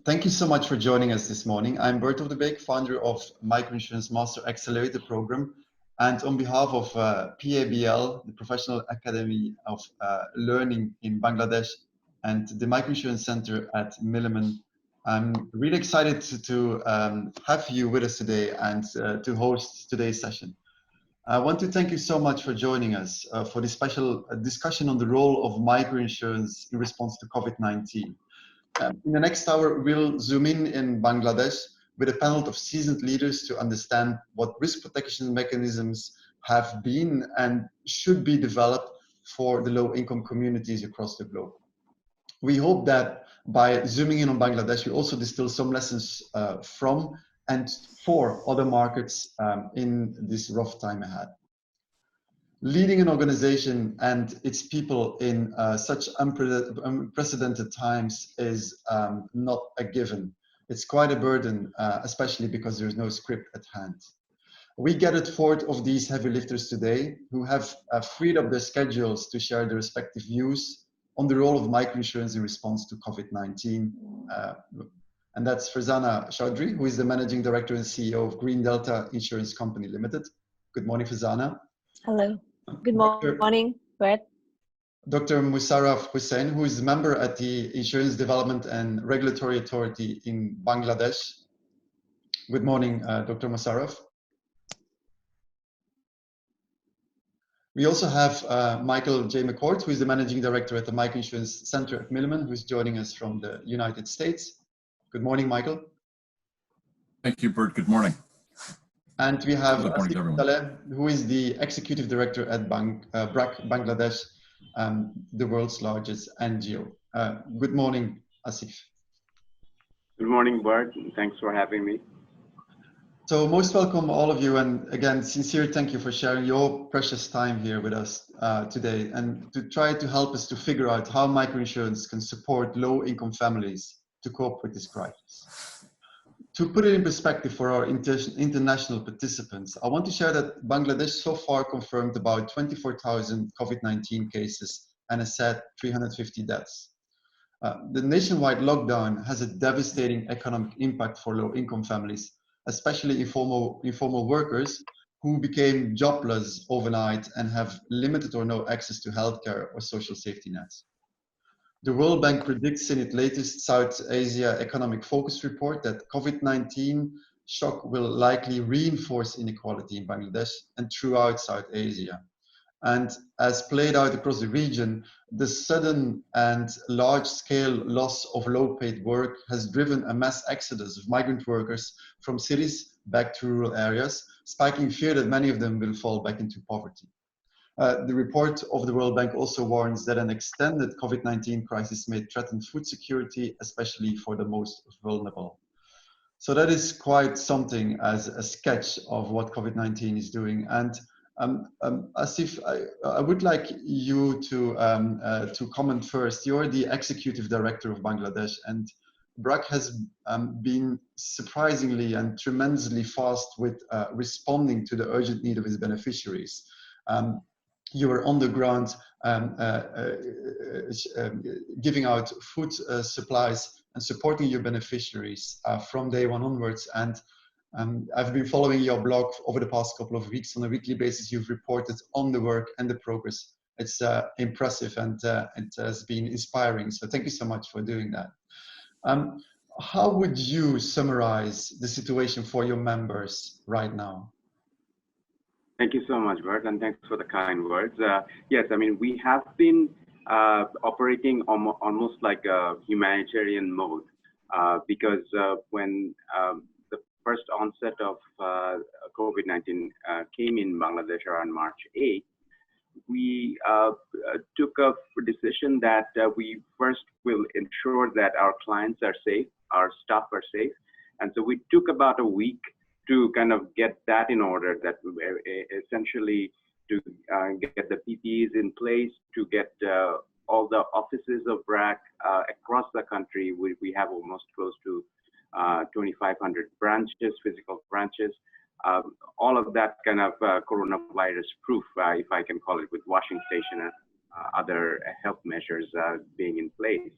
Thank you so much for joining us this morning. I'm Bert of the Beek, founder of MicroInsurance Master Accelerator Program. And on behalf of PABL, the Professional Academy of Learning in Bangladesh, and the MicroInsurance Center at Milliman, I'm really excited to have you with us today and to host today's session. I want to thank you so much for joining us for this special discussion on the role of microinsurance in response to COVID-19. In the next hour, we'll zoom in Bangladesh with a panel of seasoned leaders to understand what risk protection mechanisms have been and should be developed for the low-income communities across the globe. We hope that by zooming in on Bangladesh, we also distill some lessons from and for other markets in this rough time ahead. Leading an organization and its people in such unprecedented times is not a given. It's quite a burden, especially because there's no script at hand. We gathered 4 of these heavy lifters today who have freed up their schedules to share their respective views on the role of microinsurance in response to COVID-19. And that's Farzanah Chowdhury, who is the Managing Director and CEO of Green Delta Insurance Company Limited. Good morning, Farzanah. Hello. Good morning, Bert. Dr. Mosharraf Hossain, who is a member at the Insurance Development and Regulatory Authority in Bangladesh. Good morning, Dr. Mosharraf. We also have Michael J. McCord, who is the Managing Director at the MicroInsurance Center at Milliman, who is joining us from the United States. Good morning, Michael. Thank you, Bert. Good morning. And we have Asif Saleh, who is the Executive Director at BRAC Bangladesh, the world's largest NGO. Good morning, Asif. Good morning, Bert. Thanks for having me. So most welcome all of you, and again, sincere thank you for sharing your precious time here with us today and to try to help us to figure out how microinsurance can support low-income families to cope with this crisis. To put it in perspective for our international participants, I want to share that Bangladesh so far confirmed about 24,000 COVID-19 cases and a sad 350 deaths. The nationwide lockdown has a devastating economic impact for low-income families, especially informal workers who became jobless overnight and have limited or no access to healthcare or social safety nets. The World Bank predicts in its latest South Asia Economic Focus report that COVID-19 shock will likely reinforce inequality in Bangladesh and throughout South Asia. And as played out across the region, the sudden and large-scale loss of low-paid work has driven a mass exodus of migrant workers from cities back to rural areas, spiking fear that many of them will fall back into poverty. The report of the World Bank also warns that an extended COVID-19 crisis may threaten food security, especially for the most vulnerable. So that is quite something as a sketch of what COVID-19 is doing. And Asif, I would like you to comment first. You're the Executive Director of Bangladesh, and BRAC has been surprisingly and tremendously fast with responding to the urgent need of its beneficiaries. You were on the ground giving out food supplies and supporting your beneficiaries from day one onwards. And I've been following your blog over the past couple of weeks. On a weekly basis, you've reported on the work and the progress. It's impressive and it has been inspiring. So thank you so much for doing that. How would you summarize the situation for your members right now? Thank you so much, Bert, and thanks for the kind words. Yes, I mean, we have been operating almost like a humanitarian mode because when the first onset of COVID-19 came in Bangladesh around March 8th, we took a decision that we first will ensure that our clients are safe, our staff are safe. And so we took about a week to kind of get that in order, that essentially to get the PPEs in place, to get all the offices of BRAC across the country. We have almost close to 2,500 branches, physical branches. All of that kind of coronavirus proof, if I can call it, with washing station and other health measures being in place.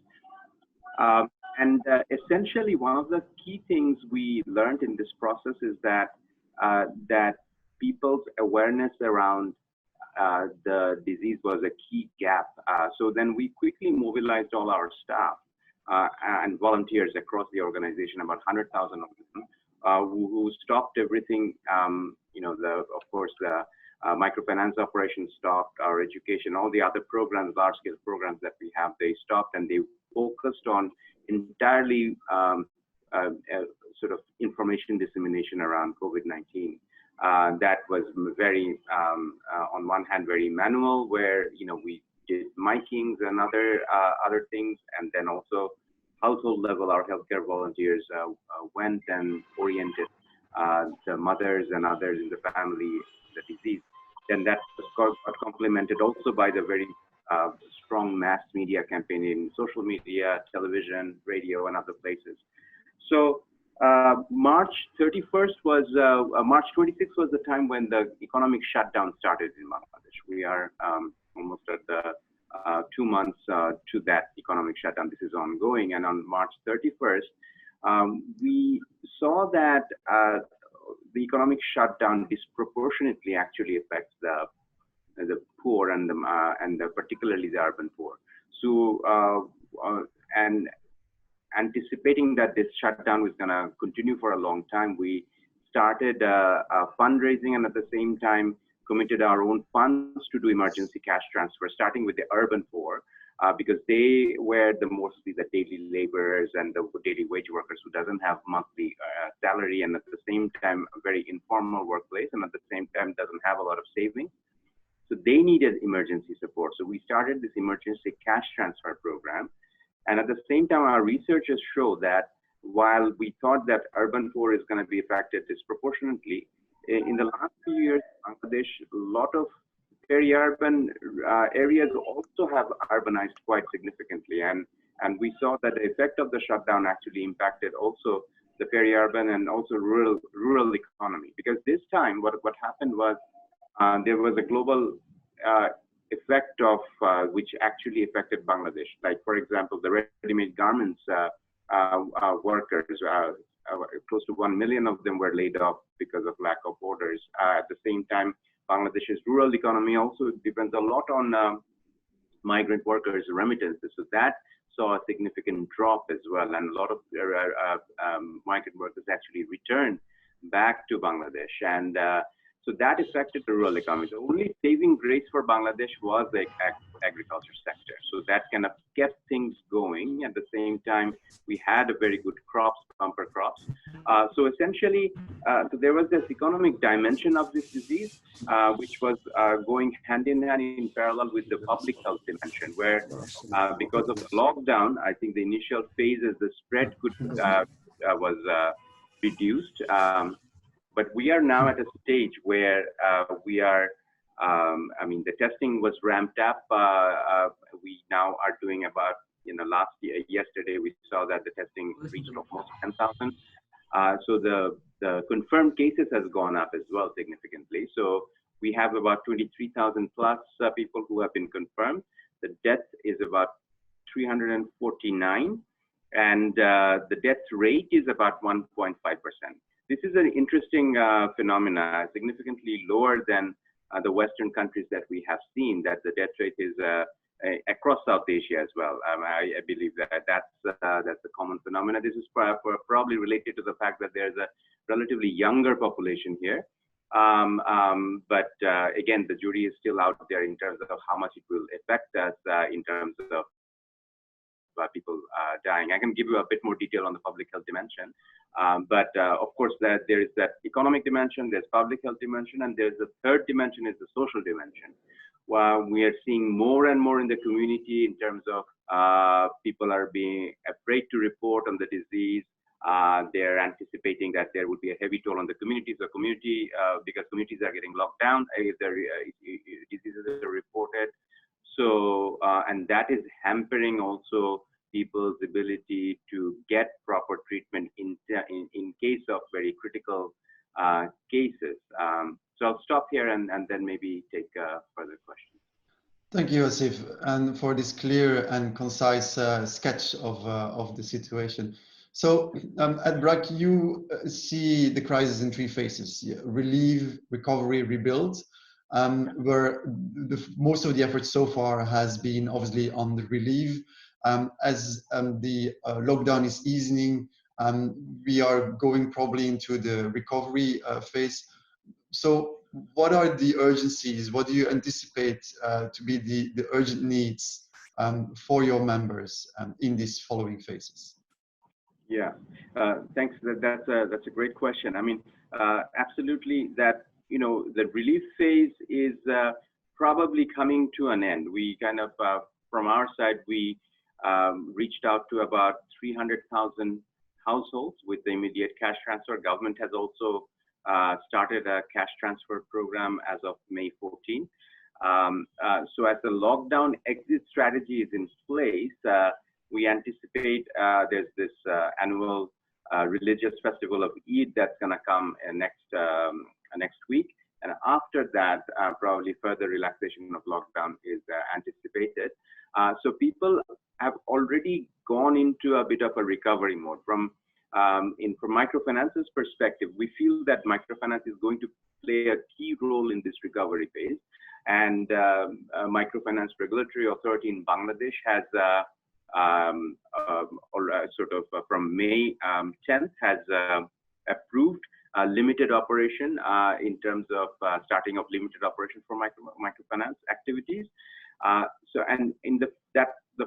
And essentially, one of the key things we learned in this process is that that people's awareness around the disease was a key gap. So then we quickly mobilized all our staff and volunteers across the organization, about 100,000 of them, who stopped everything. Of course, the microfinance operations stopped, our education, all the other programs, large-scale programs that we have, they stopped, and they focused on entirely sort of information dissemination around COVID-19. That was very, on one hand, very manual, where we did micings and other things, and then also household level, our healthcare volunteers went and oriented the mothers and others in the family, the disease. Then that was complemented also by the very strong mass media campaign in social media, television, radio, and other places. So March 31st was, March 26th was the time when the economic shutdown started in Bangladesh. We are almost at the 2 months to that economic shutdown. This is ongoing. And on March 31st, we saw that the economic shutdown disproportionately actually affects the poor and particularly the urban poor. So and anticipating that this shutdown was going to continue for a long time, we started fundraising, and at the same time committed our own funds to do emergency cash transfer, starting with the urban poor, because they were mostly the daily laborers and the daily wage workers who doesn't have monthly salary, and at the same time a very informal workplace, and at the same time doesn't have a lot of savings. So they needed emergency support. So we started this emergency cash transfer program. And at the same time, our researchers show that while we thought that urban poor is going to be affected disproportionately, in the last few years, Bangladesh, a lot of peri-urban areas also have urbanized quite significantly. And we saw that the effect of the shutdown actually impacted also the peri-urban and also rural economy. Because this time, what happened was there was a global effect of which actually affected Bangladesh. Like, for example, the ready-made garments workers, close to 1 million of them were laid off because of lack of orders. At the same time, Bangladesh's rural economy also depends a lot on migrant workers' remittances. So that saw a significant drop as well. And a lot of migrant workers actually returned back to Bangladesh. And so that affected the rural economy. The only saving grace for Bangladesh was the agriculture sector. So that kind of kept things going. At the same time, we had a very good crops, bumper crops. So essentially, so there was this economic dimension of this disease, which was going hand in hand in parallel with the public health dimension, where because of the lockdown, I think the initial phases, the spread was reduced. But we are now at a stage where we are, I mean, the testing was ramped up. We now are doing about, yesterday we saw that the testing reached almost 10,000. So the confirmed cases has gone up as well significantly. So we have about 23,000 plus people who have been confirmed. The death is about 349, and the death rate is about 1.5%. This is an interesting phenomena, significantly lower than the Western countries that we have seen, that the death rate is across South Asia as well. I believe that's a common phenomena. This is probably related to the fact that there's a relatively younger population here. But again, the jury is still out there in terms of how much it will affect us in terms of people dying. I can give you a bit more detail on the public health dimension. But of course, that there is that economic dimension, there's public health dimension, and there's the third dimension is the social dimension. We are seeing more and more in the community in terms of people are being afraid to report on the disease. They're anticipating that there would be a heavy toll on the communities. The community, because communities are getting locked down if their diseases are reported. So, and that is hampering also people's ability to get proper treatment in case of very critical cases. So I'll stop here and then maybe take further questions. Thank you, Asif, and for this clear and concise sketch of the situation. So at BRAC, you see the crisis in three phases: relieve, recovery, rebuild, where most of the effort so far has been obviously on the relieve. As the lockdown is easing, we are going probably into the recovery phase. So what are the urgencies? What do you anticipate to be the urgent needs for your members in these following phases? Yeah, thanks. That's a great question. I mean, absolutely. That the relief phase is probably coming to an end. We kind of, from our side, we reached out to about 300,000 households with the immediate cash transfer. Government has also started a cash transfer program as of May 14. So as the lockdown exit strategy is in place, we anticipate there's this annual religious festival of Eid that's going to come next week. And after that, probably further relaxation of lockdown is anticipated. So people have already gone into a bit of a recovery mode. From microfinance's perspective, we feel that microfinance is going to play a key role in this recovery phase. And Microfinance Regulatory Authority in Bangladesh has from May 10th has approved limited operation in terms of starting of limited operation for microfinance activities. So, and in the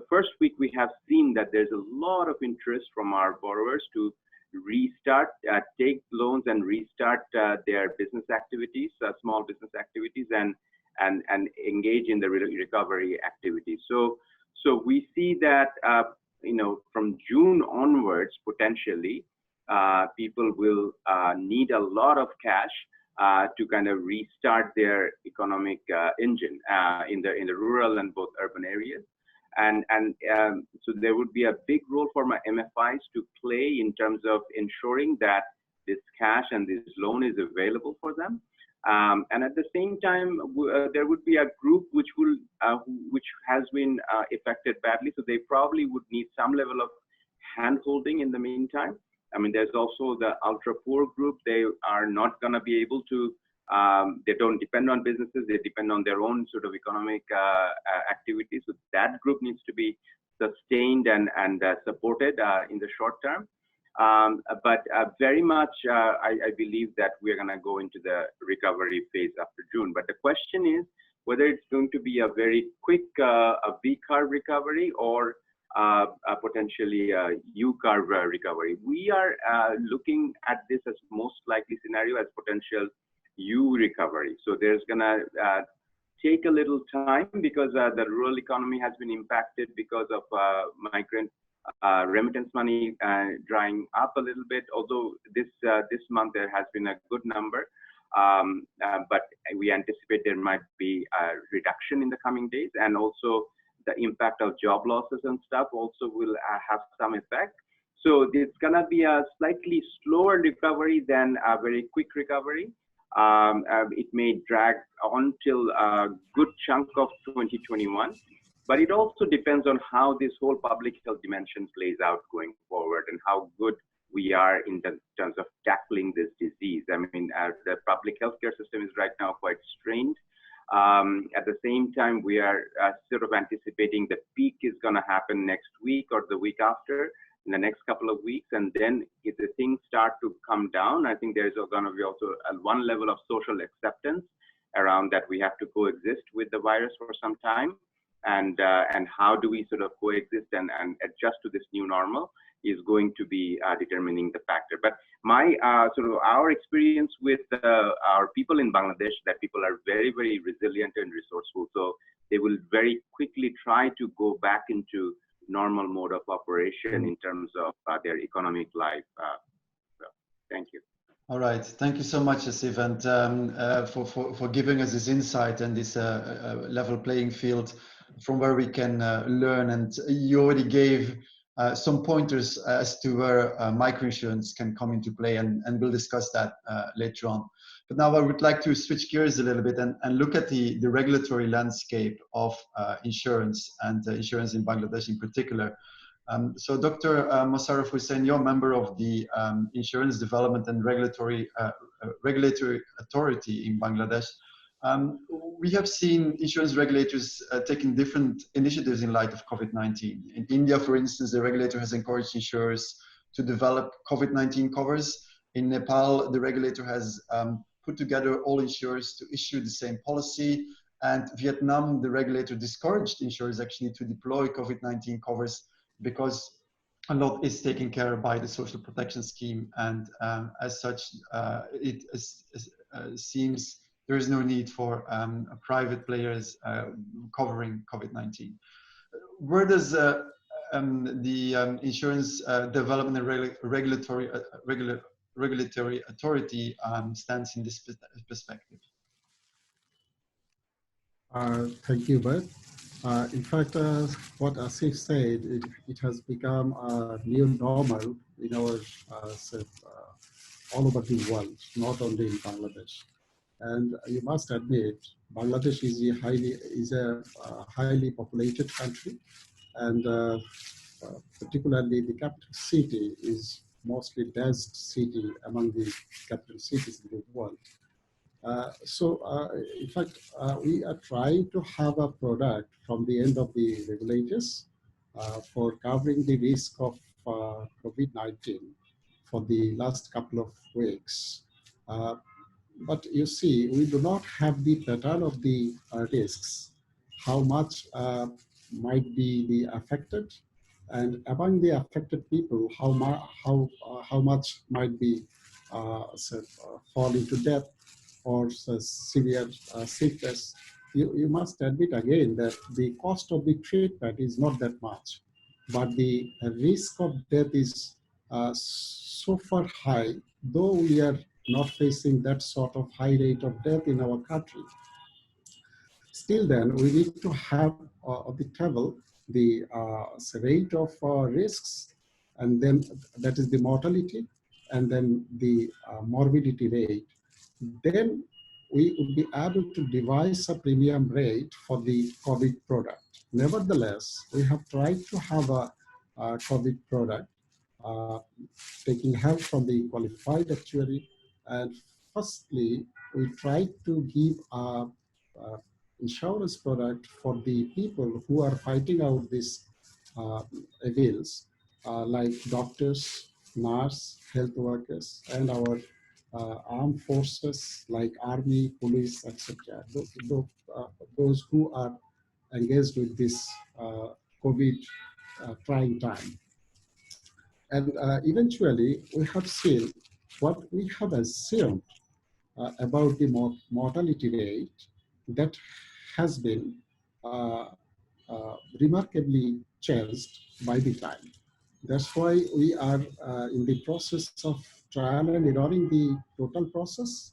first week, we have seen that there's a lot of interest from our borrowers to restart, take loans and restart their business activities, small business activities, and engage in the recovery activities. So we see that from June onwards, potentially, people will need a lot of cash to kind of restart their economic engine in the rural and both urban areas. And so there would be a big role for my MFIs to play in terms of ensuring that this cash and this loan is available for them. And at the same time, there would be a group which has been affected badly. So they probably would need some level of hand-holding in the meantime. I mean, there's also the ultra-poor group. They are not going to be able to, they don't depend on businesses. They depend on their own sort of economic activities. So that group needs to be sustained and supported in the short term. But very much, I believe that we're going to go into the recovery phase after June. But the question is whether it's going to be a very quick a V-curve recovery or potentially a U-curve recovery. We are looking at this as most likely scenario as potential U recovery. So there's going to take a little time because the rural economy has been impacted because of migrant remittance money drying up a little bit, although this month there has been a good number, but we anticipate there might be a reduction in the coming days, and also the impact of job losses and stuff also will have some effect. So it's gonna be a slightly slower recovery than a very quick recovery. It may drag on till a good chunk of 2021. But it also depends on how this whole public health dimension plays out going forward and how good we are in terms of tackling this disease. I mean, the public healthcare system is right now quite strained. At the same time, we are sort of anticipating the peak is going to happen next week or the week after, in the next couple of weeks. And then if the things start to come down, I think there's going to be also one level of social acceptance around that we have to coexist with the virus for some time. And how do we sort of coexist and adjust to this new normal is going to be determining the factor. But my our experience with our people in Bangladesh, that people are very, very resilient and resourceful. So they will very quickly try to go back into normal mode of operation in terms of their economic life. So thank you. All right, thank you so much, Asif, and for giving us this insight and this level playing field from where we can learn. And you already gave some pointers as to where microinsurance can come into play, and we'll discuss that later on. But now I would like to switch gears a little bit and look at the regulatory landscape of insurance and insurance in Bangladesh in particular. So Dr. Mosharraf Hossain, you're a member of the Insurance Development and Regulatory Authority in Bangladesh. We have seen insurance regulators taking different initiatives in light of COVID-19. In India, for instance, the regulator has encouraged insurers to develop COVID-19 covers. In Nepal, the regulator has put together all insurers to issue the same policy. And Vietnam, the regulator discouraged insurers actually to deploy COVID-19 covers because a lot is taken care of by the social protection scheme. And as such, it seems there is no need for private players covering COVID-19. Where does the Insurance Development and Regulatory Authority stands in this perspective? Thank you, Bert. In fact, what Asif said, it has become a new normal in our all over the world, not only in Bangladesh. And you must admit, Bangladesh is a highly populated country, and particularly the capital city is mostly dense city among the capital cities in the world. In fact, we are trying to have a product from the end of the regulators for covering the risk of COVID-19 for the last couple of weeks. But you see, we do not have the pattern of the risks, how much might be the affected, and among the affected people, how much might be fall into death or severe sickness. You must admit again that the cost of the treatment is not that much, but the risk of death is so far high, though we are not facing that sort of high rate of death in our country. Still then, we need to have on the table the rate of risks, and then that is the mortality, and then the morbidity rate. Then we would be able to devise a premium rate for the COVID product. Nevertheless, we have tried to have a COVID product taking help from the qualified actuary. And firstly, we tried to give a insurance product for the people who are fighting out these evils, like doctors, nurse, health workers, and our armed forces like army, police, etc. Those who are engaged with this COVID trying time. And eventually, we have seen what we have assumed about the mortality rate that has been remarkably changed by the time. That's why we are in the process of trial and erroring the total process,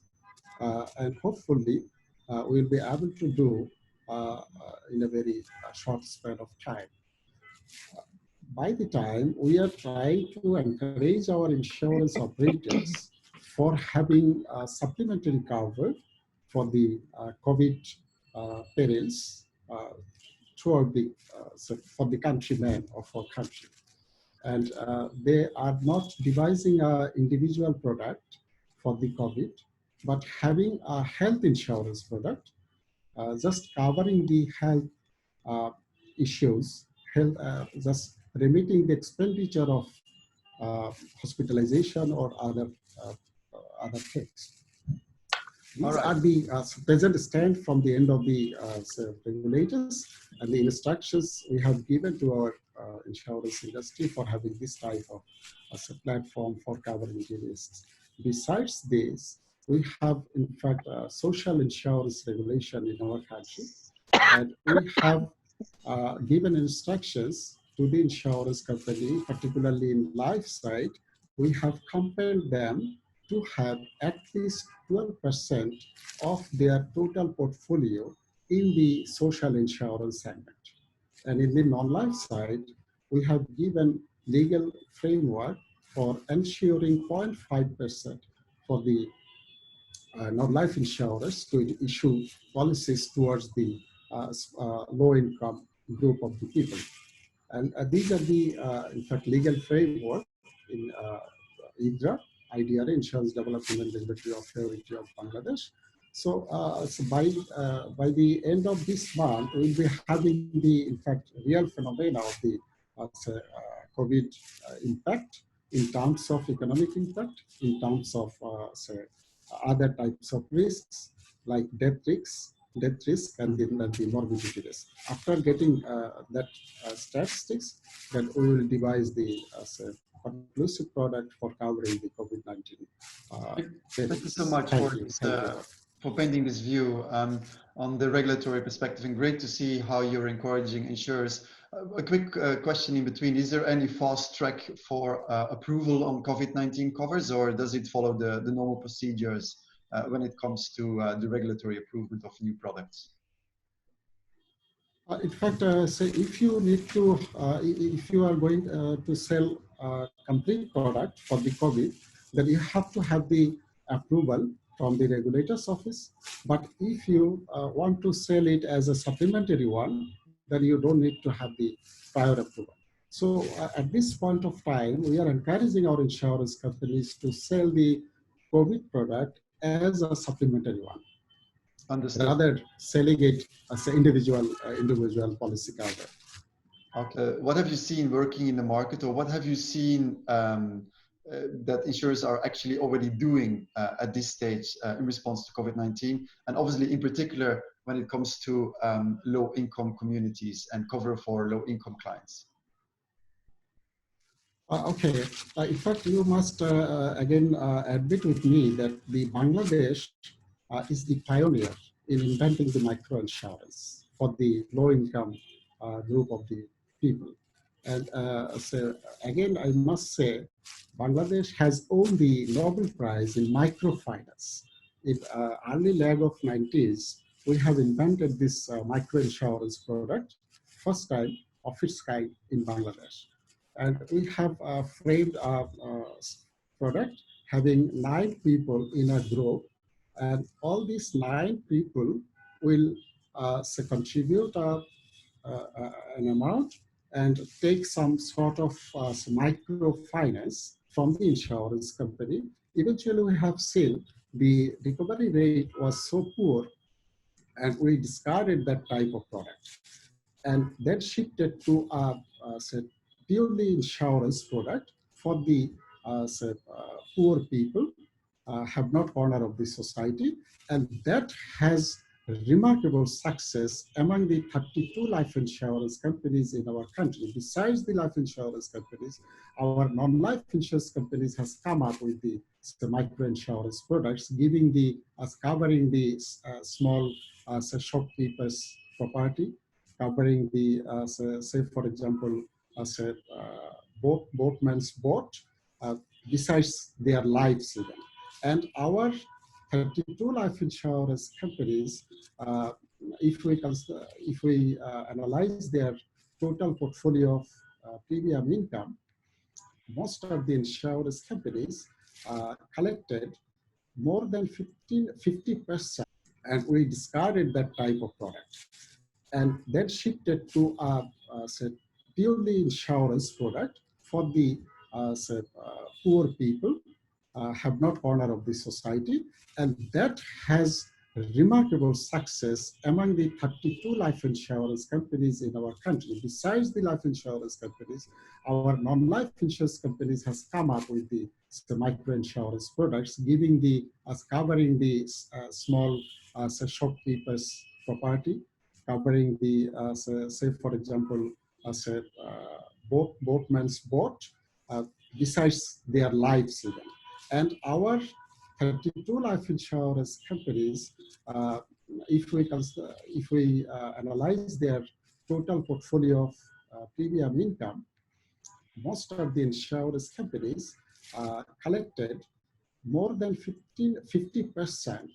and hopefully we'll be able to do in a very short span of time. By the time, we are trying to encourage our insurance operators for having supplementary cover for the COVID perils throughout the for the countrymen of our country. And they are not devising an individual product for the COVID, but having a health insurance product, just covering the health issues, just remitting the expenditure of hospitalization or other things. These are the present stand from the end of the regulators and the instructions we have given to our insurance industry for having this type of platform for covering the risks. Besides this, we have in fact social insurance regulation in our country, and we have given instructions to the insurance company, particularly in life side. We have compelled them to have at least 12% of their total portfolio in the social insurance segment. And in the non-life side, we have given legal framework for ensuring 0.5% for the non-life insurers to issue policies towards the low-income group of the people. And these are the, in fact, legal framework in IDRA, IDRA, Insurance Development and Regulatory Authority of Bangladesh. So, by the end of this month, we'll be having the, in fact, real phenomena of the COVID impact in terms of economic impact, in terms of other types of risks like death risk, and the morbidity risk. After getting that statistics, then we will devise the conclusive product for covering the COVID-19. Thank you so much for painting this view on the regulatory perspective, and great to see how you're encouraging insurers. A quick question in between: is there any fast track for approval on COVID-19 covers, or does it follow the normal procedures when it comes to the regulatory approval of new products? In fact, say if you need to, if you are going to sell a complete product for the COVID, then you have to have the approval from the regulator's office. But if you want to sell it as a supplementary one, then you don't need to have the prior approval. So at this point of time, we are encouraging our insurance companies to sell the COVID product as a supplementary one. Understood. Rather selling it as an individual policy cover. Okay. What have you seen working in the market, or what have you seen that insurers are actually already doing at this stage in response to COVID-19, and obviously in particular when it comes to low-income communities and cover for low-income clients? Okay. In fact, you must again admit with me that the Bangladesh is the pioneer in inventing the microinsurance for the low-income group of the people. And so again, I must say, Bangladesh has won the Nobel Prize in microfinance. In early leg of 90s, we have invented this microinsurance product, first time of its kind in Bangladesh. And we have framed a product having 9 people in a group, and all these 9 people will contribute an amount and take some sort of microfinance from the insurance company. Eventually, we have seen the recovery rate was so poor, and we discarded that type of product, and then shifted to a purely insurance product for the poor people, have not corner of the society, and that has remarkable success among the 32 life insurance companies in our country. Besides the life insurance companies, our non-life insurance companies has come up with the microinsurance products, giving the covering the small shopkeepers' property, covering the say for example boatman's boat, besides their lives even. And our 32 life insurance companies, if we analyze their total portfolio of premium income, most of the insurance companies collected more than 50%, and we discarded that type of product, and then shifted to a purely insurance product for the poor people, have not corner of the society, and that has remarkable success among the 32 life insurance companies in our country. Besides the life insurance companies, our non-life insurance companies has come up with the microinsurance products, giving the covering the small shopkeepers' property, covering the say for example boatman's boat, besides their lives even. And our 32 life insurance companies, if we analyze their total portfolio of premium income, most of the insurance companies collected more than 50%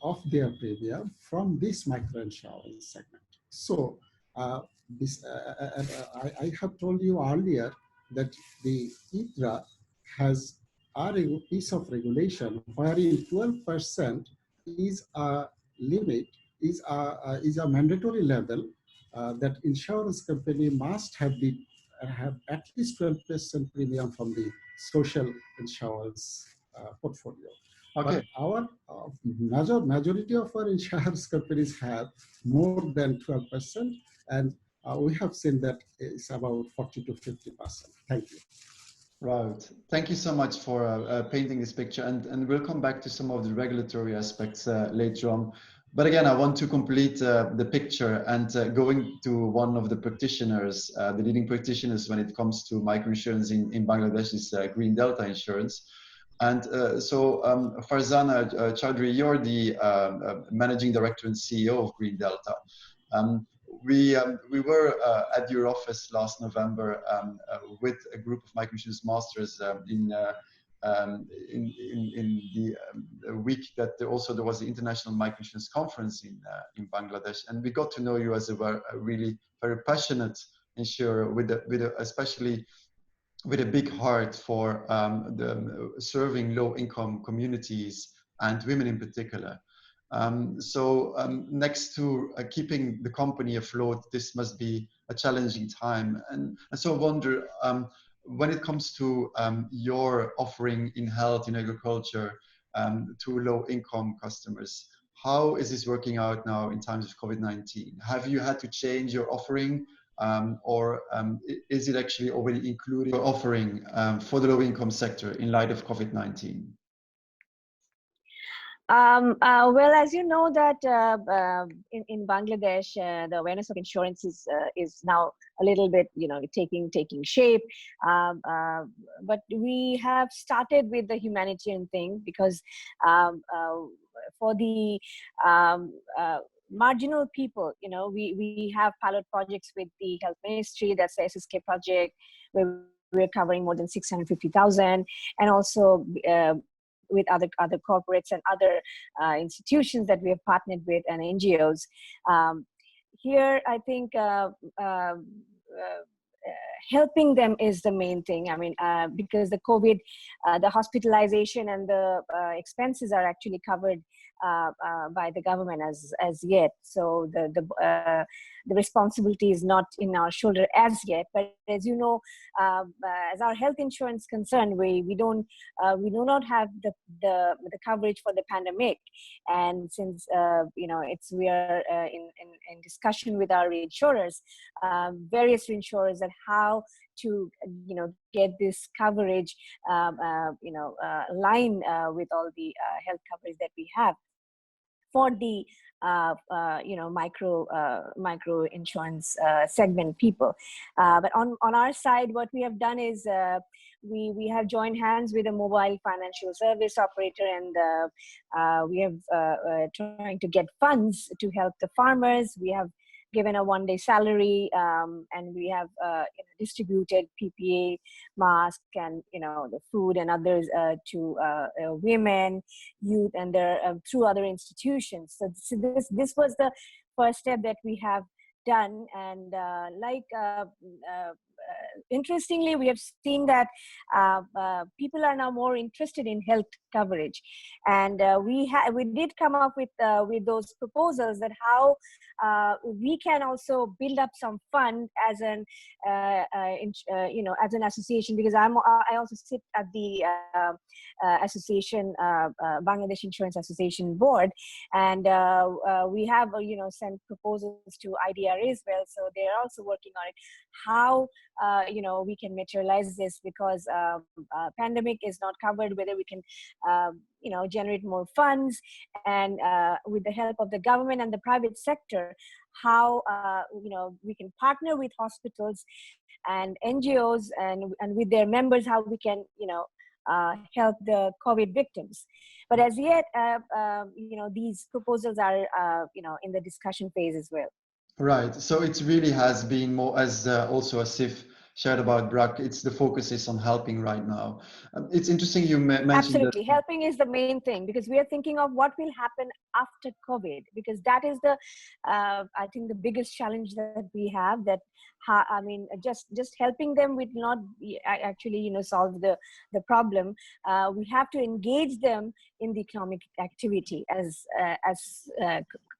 of their premium from this microinsurance segment. So I have told you earlier that the IDRA has are a piece of regulation wherein 12% is a limit, is a mandatory level that insurance company must have at least 12% premium from the social insurance portfolio. Okay. But our majority of our insurance companies have more than 12%, and we have seen that it's about 40 to 50%. Thank you. Right. Thank you so much for painting this picture, and we'll come back to some of the regulatory aspects later on. But again, I want to complete the picture and going to one of the practitioners, the leading practitioners when it comes to microinsurance in Bangladesh is Green Delta Insurance. And Farzanah Chowdhury, you're the Managing Director and CEO of Green Delta. We were at your office last November with a group of microinsurance masters in the week that also there was the International Microinsurance Conference in Bangladesh, and we got to know you as a really very passionate insurer especially with a big heart for serving low-income communities and women in particular. Next to keeping the company afloat, this must be a challenging time. And so I wonder, when it comes to your offering in health, in agriculture, to low-income customers, how is this working out now in times of COVID-19? Have you had to change your offering, or is it actually already including your offering for the low-income sector in light of COVID-19? Well, as you know that in Bangladesh, the awareness of insurance is now a little bit, taking shape. But we have started with the humanitarian thing because for the marginal people, we have pilot projects with the Health Ministry. That's the SSK project, where we're covering more than 650,000, and also with other corporates and other institutions that we have partnered with and NGOs. Here, I think helping them is the main thing. I mean, because the COVID, the hospitalization and the expenses are actually covered by the government as yet. So the responsibility is not in our shoulder as yet. But as you know, as our health insurance concerned, we do not have the coverage for the pandemic. And since we are in discussion with our reinsurers, various reinsurers, that how to get this coverage line with all the health coverage that we have for the micro insurance segment people. But on our side, what we have done is we have joined hands with a mobile financial service operator, and we have trying to get funds to help the farmers. We have given a one-day salary, and we have distributed PPE, mask, and the food and others to women, youth, and through other institutions. So this was the first step that we have done, and interestingly, we have seen that people are now more interested in health coverage, and we did come up with those proposals that how we can also build up some fund as an as an association, because I also sit at the association Bangladesh Insurance Association board, and we have sent proposals to IDRA as well, so they're also working on it, how we can materialize this, because pandemic is not covered, whether we can generate more funds, and with the help of the government and the private sector, how we can partner with hospitals and NGOs and with their members, how we can help the COVID victims. But as yet, these proposals are in the discussion phase as well. Right. So it really has been more, as also Asif shared about BRAC, the focus is on helping right now. It's interesting you mentioned Absolutely. that. Helping is the main thing, because we are thinking of what will happen after COVID, because that is the, I think, the biggest challenge that we have. That, I mean, just helping them will not actually, solve the problem. We have to engage them in the economic activity as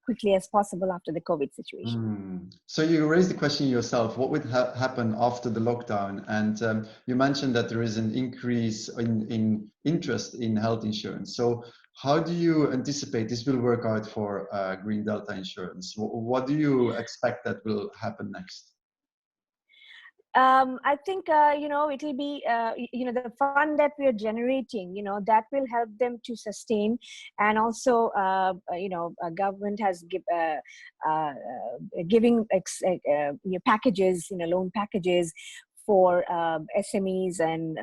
quickly as possible after the COVID situation. So you raised the question yourself, what would happen after the lockdown? And you mentioned that there is an increase in interest in health insurance. So how do you anticipate this will work out for Green Delta Insurance? What do you expect that will happen next? I think, it'll be, the fund that we are generating, that will help them to sustain. And also, government has giving packages, loan packages for SMEs and,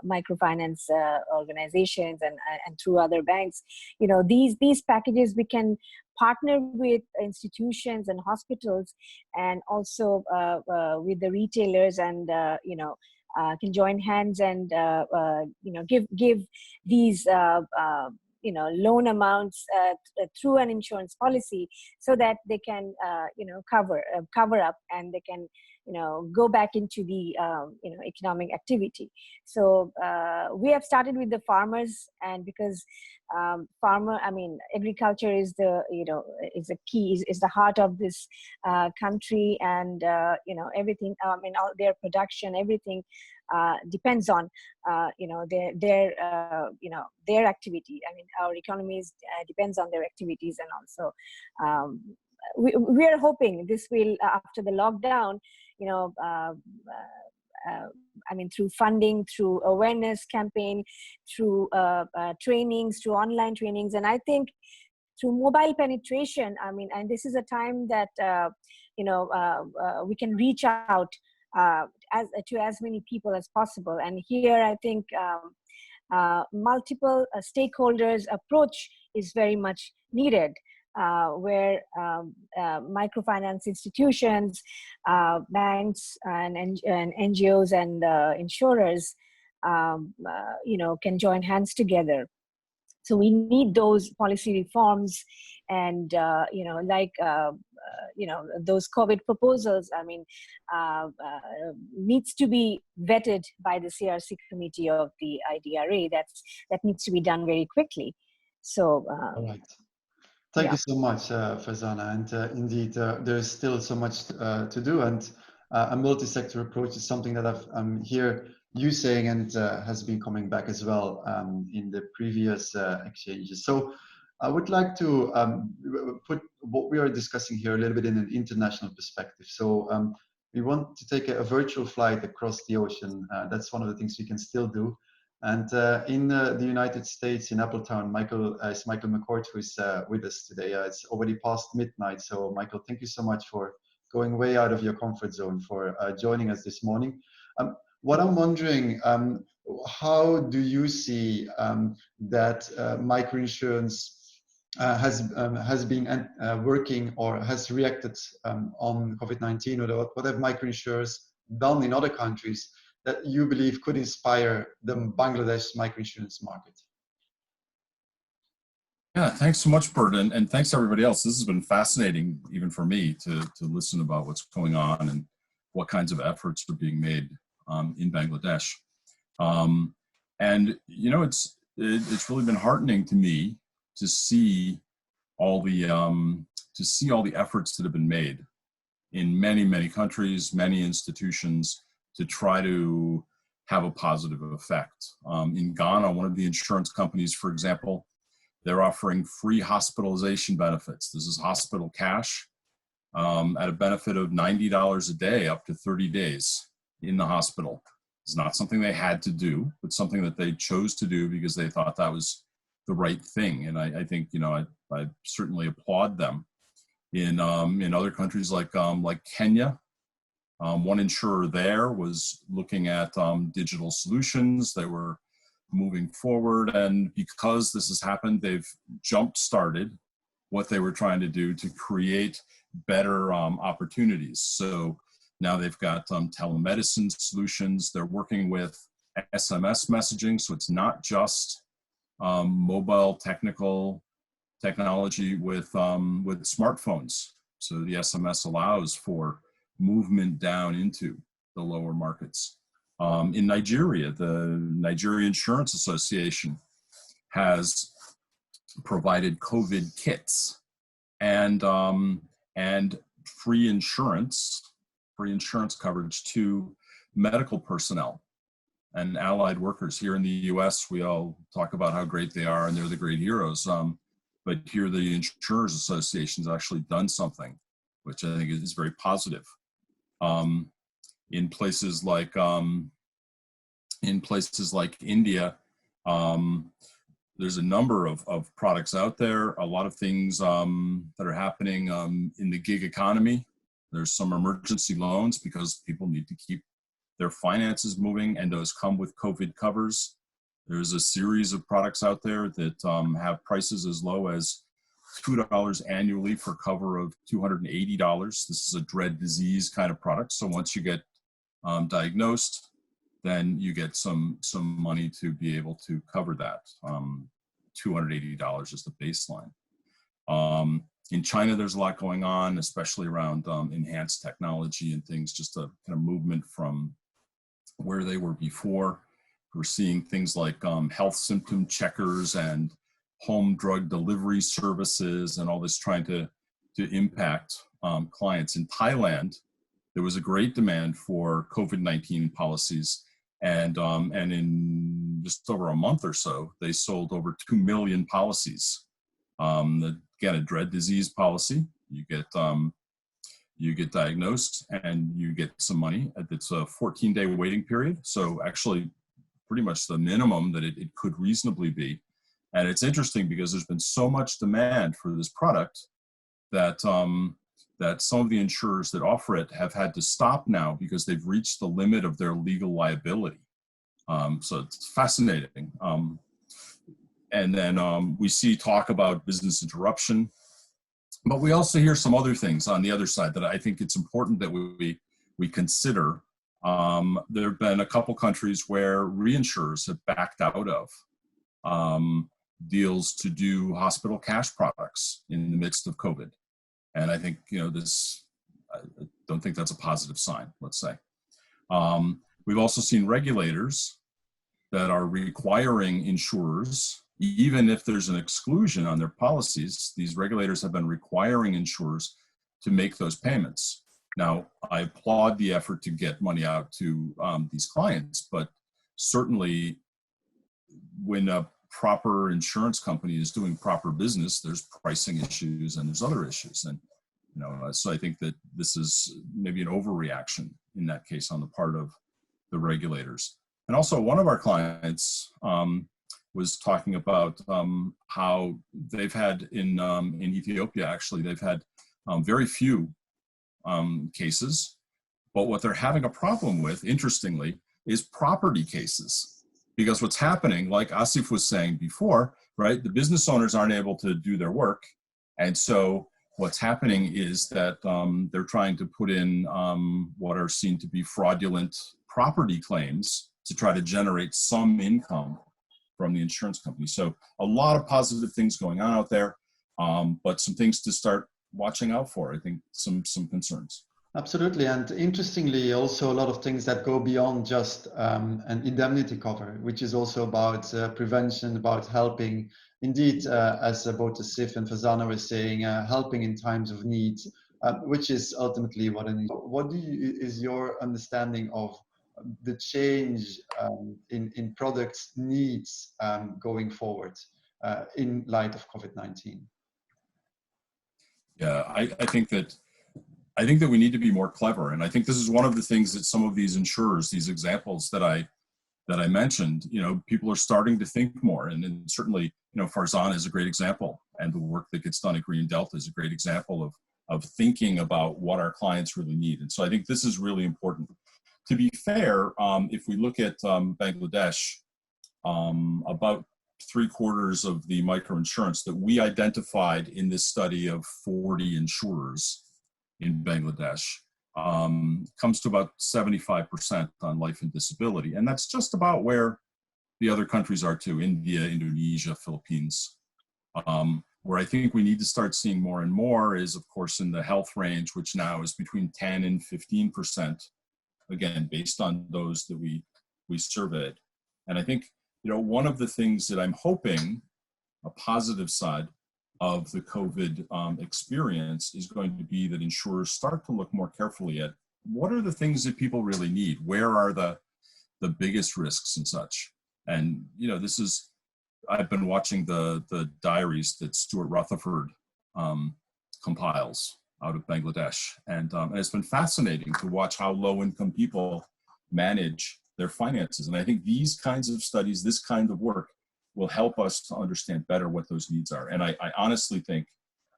microfinance organizations and through other banks. These packages we can partner with institutions and hospitals, and also with the retailers, and can join hands and give these loan amounts through an insurance policy, so that they can cover up, and they can go back into the economic activity. So we have started with the farmers, and because agriculture is the is a key, is the heart of this country, and everything, all their production, everything depends on their activity. I mean, our economies depends on their activities. And also we are hoping this will, after the lockdown, through funding, through awareness campaign, through trainings, through online trainings, and I think through mobile penetration. And this is a time that we can reach out to as many people as possible. And here, I think multiple stakeholders approach is very much needed. Where microfinance institutions, banks, and NGOs and insurers, can join hands together. So we need those policy reforms, and those COVID proposals. Needs to be vetted by the CRC committee of the IDRA. That needs to be done very quickly. So. All right. Thank you so much, Farzanah. And indeed, there's still so much to do. And a multi-sector approach is something that I'm hear you saying, and has been coming back as well in the previous exchanges. So I would like to put what we are discussing here a little bit in an international perspective. So we want to take a virtual flight across the ocean. That's one of the things we can still do. And in the United States, in Appletown, Michael McCord, who is with us today. It's already past midnight. So Michael, thank you so much for going way out of your comfort zone, for joining us this morning. What I'm wondering, how do you see that microinsurance has been working or has reacted on COVID-19, or what have microinsurers done in other countries that you believe could inspire the Bangladesh microinsurance market? Yeah, thanks so much, Bert, and thanks to everybody else. This has been fascinating, even for me, to listen about what's going on and what kinds of efforts are being made in Bangladesh. And it's really been heartening to me to see all the efforts that have been made in many countries, many institutions, to try to have a positive effect. In Ghana, one of the insurance companies, for example, they're offering free hospitalization benefits. This is hospital cash at a benefit of $90 a day, up to 30 days in the hospital. It's not something they had to do, but something that they chose to do because they thought that was the right thing. And I think, I certainly applaud them. In other countries like Kenya, one insurer there was looking at digital solutions. They were moving forward, and because this has happened, they've jump-started what they were trying to do to create better opportunities. So Now they've got telemedicine solutions. They're working with SMS messaging, so it's not just mobile technology with smartphones. So the SMS allows for movement down into the lower markets. In Nigeria, the Nigeria Insurance Association has provided COVID kits and free insurance coverage to medical personnel and allied workers. Here in the US, we all talk about how great they are and they're the great heroes. But here the Insurers Association has actually done something, which I think is very positive. In places like India, there's a number of products out there, a lot of things that are happening in the gig economy. There's some emergency loans because people need to keep their finances moving, and those come with COVID covers. There's a series of products out there that have prices as low as $2 annually for cover of $280. This is a dread disease kind of product. So once you get diagnosed, then you get some money to be able to cover that. $280 is the baseline. In China, there's a lot going on, especially around enhanced technology and things, just a kind of movement from where they were before. We're seeing things like health symptom checkers and home drug delivery services and all this trying to impact clients. In Thailand, there was a great demand for COVID-19 policies. And in just over a month or so, they sold over 2 million policies. Again, a dread disease policy. You get diagnosed and you get some money. It's a 14-day waiting period. So actually pretty much the minimum that it could reasonably be. And it's interesting because there's been so much demand for this product that that some of the insurers that offer it have had to stop now because they've reached the limit of their legal liability. So it's fascinating. And then we see talk about business interruption, but we also hear some other things on the other side that I think it's important that we consider. There have been a couple countries where reinsurers have backed out of deals to do hospital cash products in the midst of COVID. And I think, I don't think that's a positive sign, let's say. We've also seen regulators that are requiring insurers, even if there's an exclusion on their policies, these regulators have been requiring insurers to make those payments. Now, I applaud the effort to get money out to these clients, but certainly when a proper insurance company is doing proper business, there's pricing issues and there's other issues. And, so I think that this is maybe an overreaction in that case on the part of the regulators. And also one of our clients was talking about how they've had in Ethiopia, actually, they've had very few cases, but what they're having a problem with, interestingly, is property cases. Because what's happening, like Asif was saying before, right, the business owners aren't able to do their work. And so what's happening is that they're trying to put in what are seen to be fraudulent property claims to try to generate some income from the insurance company. So a lot of positive things going on out there, but some things to start watching out for, I think some concerns. Absolutely. And interestingly, also a lot of things that go beyond just an indemnity cover, which is also about prevention, about helping, indeed, as both Asif and Farzanah were saying, helping in times of need, which is ultimately what is your understanding of the change in products needs going forward in light of COVID-19? Yeah, I think that we need to be more clever, and I think this is one of the things that some of these insurers, these examples that I mentioned, people are starting to think more, and certainly, Farzanah is a great example, and the work that gets done at Green Delta is a great example of thinking about what our clients really need. And so I think this is really important. To be fair, if we look at Bangladesh, about 3/4 of the microinsurance that we identified in this study of 40 insurers in Bangladesh, comes to about 75% on life and disability. And that's just about where the other countries are too, India, Indonesia, Philippines. Where I think we need to start seeing more and more is, of course, in the health range, which now is between 10 and 15%, again, based on those that we surveyed. And I think, one of the things that I'm hoping, a positive side of the COVID experience, is going to be that insurers start to look more carefully at what are the things that people really need? Where are the biggest risks and such? And, I've been watching the diaries that Stuart Rutherford compiles out of Bangladesh. And it's been fascinating to watch how low-income people manage their finances. And I think these kinds of studies, this kind of work, will help us to understand better what those needs are. And I honestly think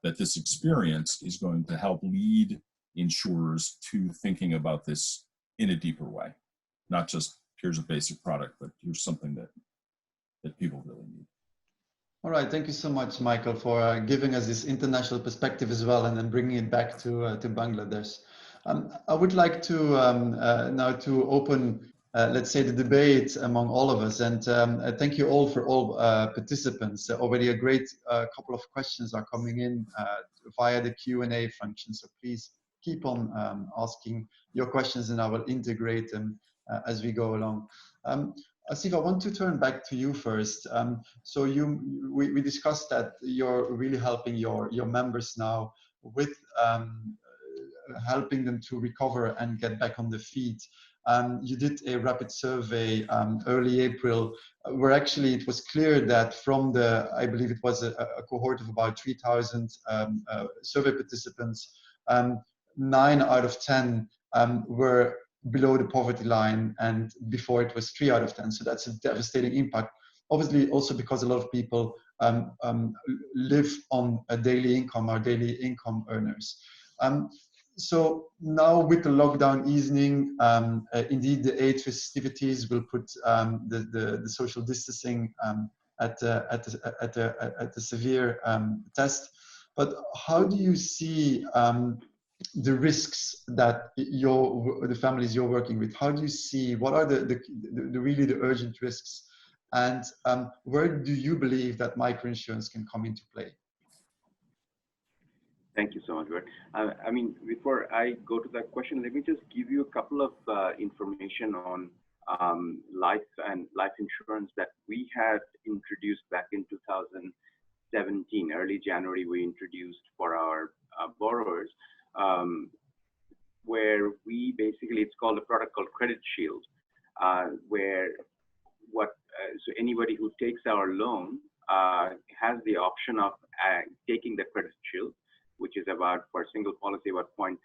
that this experience is going to help lead insurers to thinking about this in a deeper way. Not just here's a basic product, but here's something that people really need. All right, thank you so much, Michael, for giving us this international perspective as well, and then bringing it back to Bangladesh. I would like to now to open, let's say, the debate among all of us, and thank you all for all participants. Already a great couple of questions are coming in via the Q&A function, so please keep on asking your questions, and I will integrate them as we go along. Asif, I want to turn back to you first. So we discussed that you're really helping your members now with helping them to recover and get back on their feet. You did a rapid survey early April, where actually it was clear that from I believe it was a cohort of about 3,000 survey participants, 9 out of 10 were below the poverty line, and before it was 3 out of 10. So that's a devastating impact. Obviously, also because a lot of people live on a daily income, or daily income earners. So now with the lockdown easing, indeed the Eid festivities will put the social distancing at a severe test. But how do you see the risks that the families you're working with? How do you see, what are the really the urgent risks, and where do you believe that microinsurance can come into play? Thank you so much, Bert. I mean, before I go to that question, let me just give you a couple of information on life insurance that we had introduced back in 2017. Early January, we introduced for our borrowers, where we basically, it's called a product called Credit Shield, where so anybody who takes our loan has the option of taking the Credit Shield, which is about, for a single policy, about 0.3%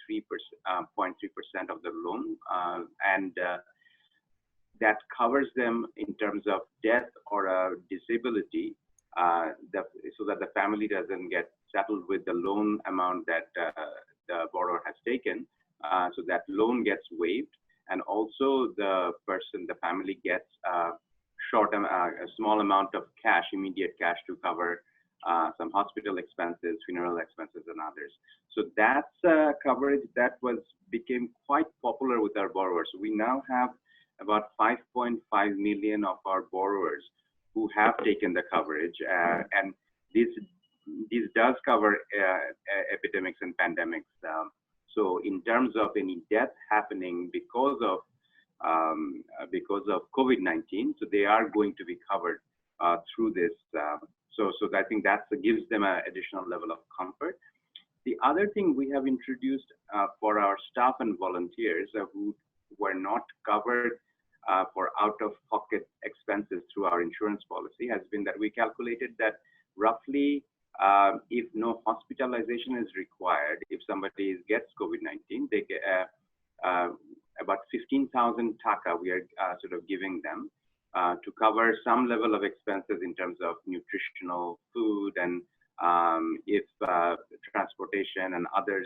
of the loan, and that covers them in terms of death or a disability, so that the family doesn't get settled with the loan amount that the borrower has taken. So that loan gets waived, and also the family gets a small amount of cash, immediate cash, to cover some hospital expenses, funeral expenses, and others. So that's coverage that became quite popular with our borrowers. So we now have about 5.5 million of our borrowers who have taken the coverage, and this does cover epidemics and pandemics. So in terms of any death happening because of COVID-19, so they are going to be covered through this. So I think that gives them an additional level of comfort. The other thing we have introduced for our staff and volunteers who were not covered for out-of-pocket expenses through our insurance policy has been that we calculated that roughly, if no hospitalization is required, if somebody gets COVID-19, they get about 15,000 taka we are sort of giving them to cover some level of expenses in terms of nutritional food and if transportation and other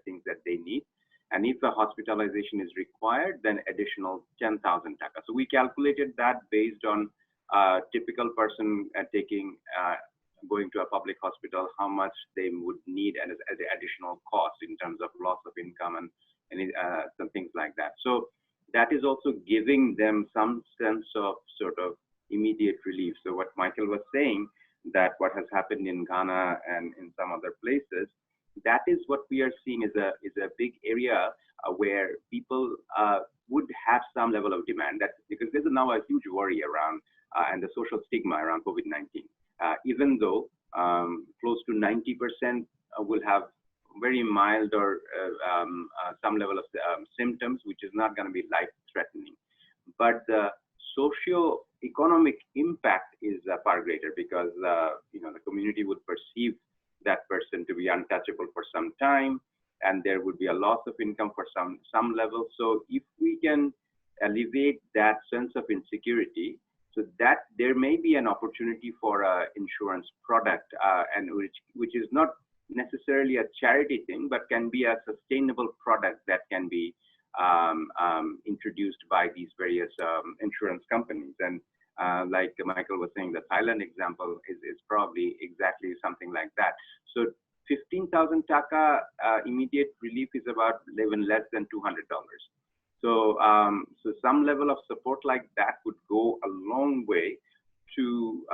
things that they need. And if a hospitalization is required, then additional 10,000 taka. So we calculated that based on a typical person going to a public hospital, how much they would need as the additional cost in terms of loss of income and some things like that. So that is also giving them some sense of sort of immediate relief. So what Michael was saying, that what has happened in Ghana and in some other places, that is what we are seeing is a big area where people would have some level of demand. That because there's now a huge worry around and the social stigma around COVID-19. Even though close to 90% will have very mild or some level of symptoms, which is not going to be life-threatening. But the socio-economic impact is far greater because the community would perceive that person to be untouchable for some time, and there would be a loss of income for some level. So if we can alleviate that sense of insecurity, so that there may be an opportunity for an insurance product, and which is not necessarily a charity thing, but can be a sustainable product that can be introduced by these various insurance companies. And like Michael was saying, the Thailand example is probably exactly something like that. So 15,000 taka immediate relief is about even less than $200. So some level of support like that would go a long way to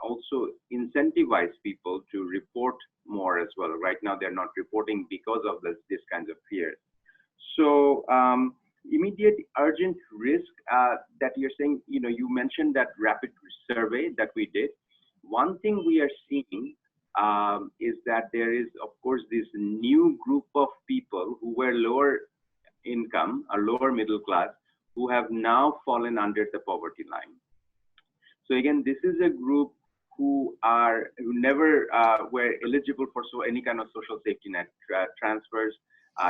also incentivize people to report more as well. Right now, they're not reporting because of this kinds of fears. So immediate urgent risk that you're saying, you mentioned that rapid survey that we did. One thing we are seeing is that there is, of course, this new group of people who were lower income or lower middle class who have now fallen under the poverty line. So again, this is a group who never were eligible for any kind of social safety net transfers.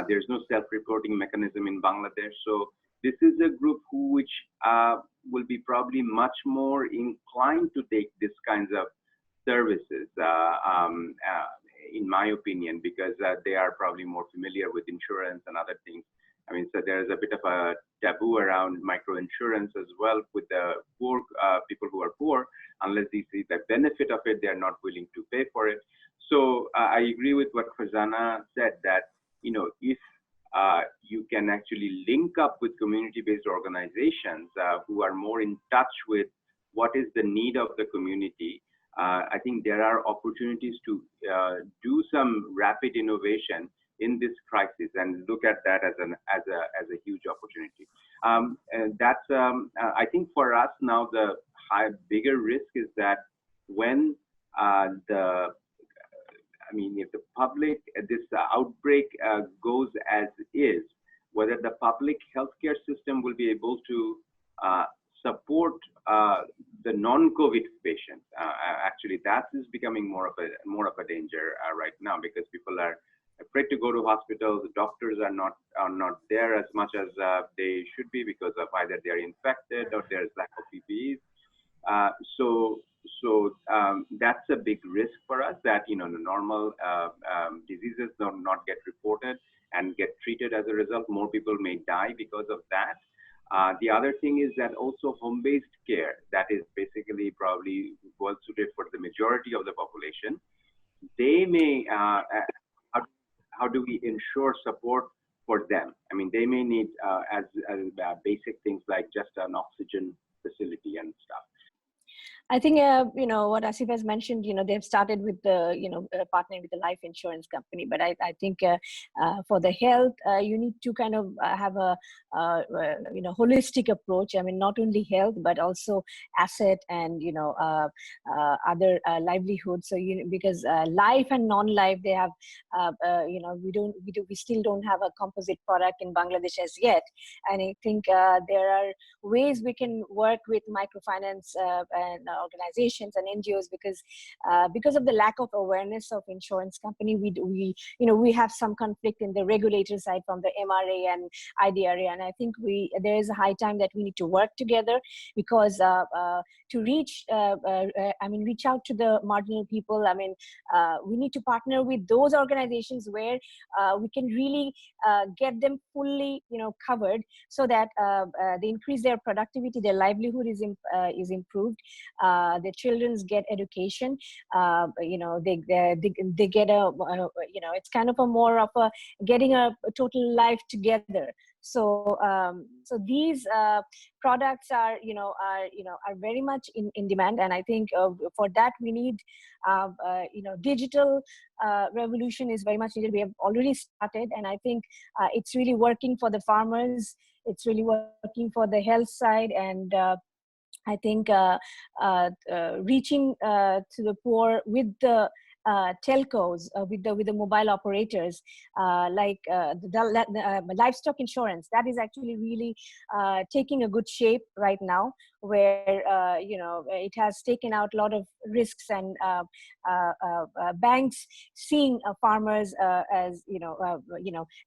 There's no self-reporting mechanism in Bangladesh. So this is a group which will be probably much more inclined to take this kinds of services, in my opinion, because they are probably more familiar with insurance and other things. I mean, so there's a bit of a taboo around microinsurance as well with the poor people who are poor. Unless they see the benefit of it, they're not willing to pay for it. So I agree with what Farzanah said, that if you can actually link up with community-based organizations who are more in touch with what is the need of the community, I think there are opportunities to do some rapid innovation in this crisis and look at that as a huge opportunity. And that's I think for us now the bigger risk is that when if the public, this outbreak goes as is, whether the public healthcare system will be able to support the non-COVID patients. Actually, that is becoming more of a danger right now, because people are afraid to go to hospitals. The doctors are not there as much as they should be because of either they're infected or there's lack of PPEs. So that's a big risk for us, that the normal diseases do not get reported and get treated as a result. More people may die because of that. The other thing is that also home-based care, that is basically probably well suited for the majority of the population. They may, how do we ensure support for them? I mean, they may need as basic things like just an oxygen facility and stuff. I think, what Asif has mentioned, they've started with the, partnering with the life insurance company. But I think for the health, you need to kind of have a, holistic approach. I mean, not only health, but also asset and, other livelihoods. So, because life and non-life, they have, we still don't have a composite product in Bangladesh as yet. And I think there are ways we can work with microfinance and organizations and NGOs, because of the lack of awareness of insurance company, we have some conflict in the regulator side from the MRA and IDRA, and I think there is a high time that we need to work together, because to reach out to the marginal people. I mean, we need to partner with those organizations where we can really get them fully covered, so that they increase their productivity, their livelihood is improved. their children's get education. They get it's kind of a more of a getting a total life together. So so these products are very much in demand, and I think for that we need digital revolution is very much needed. We have already started, and I think it's really working for the farmers. It's really working for the health side, and I think reaching to the poor with the telcos, with the mobile operators, the livestock insurance, that is actually really taking a good shape right now, where it has taken out a lot of risks, and banks seeing farmers as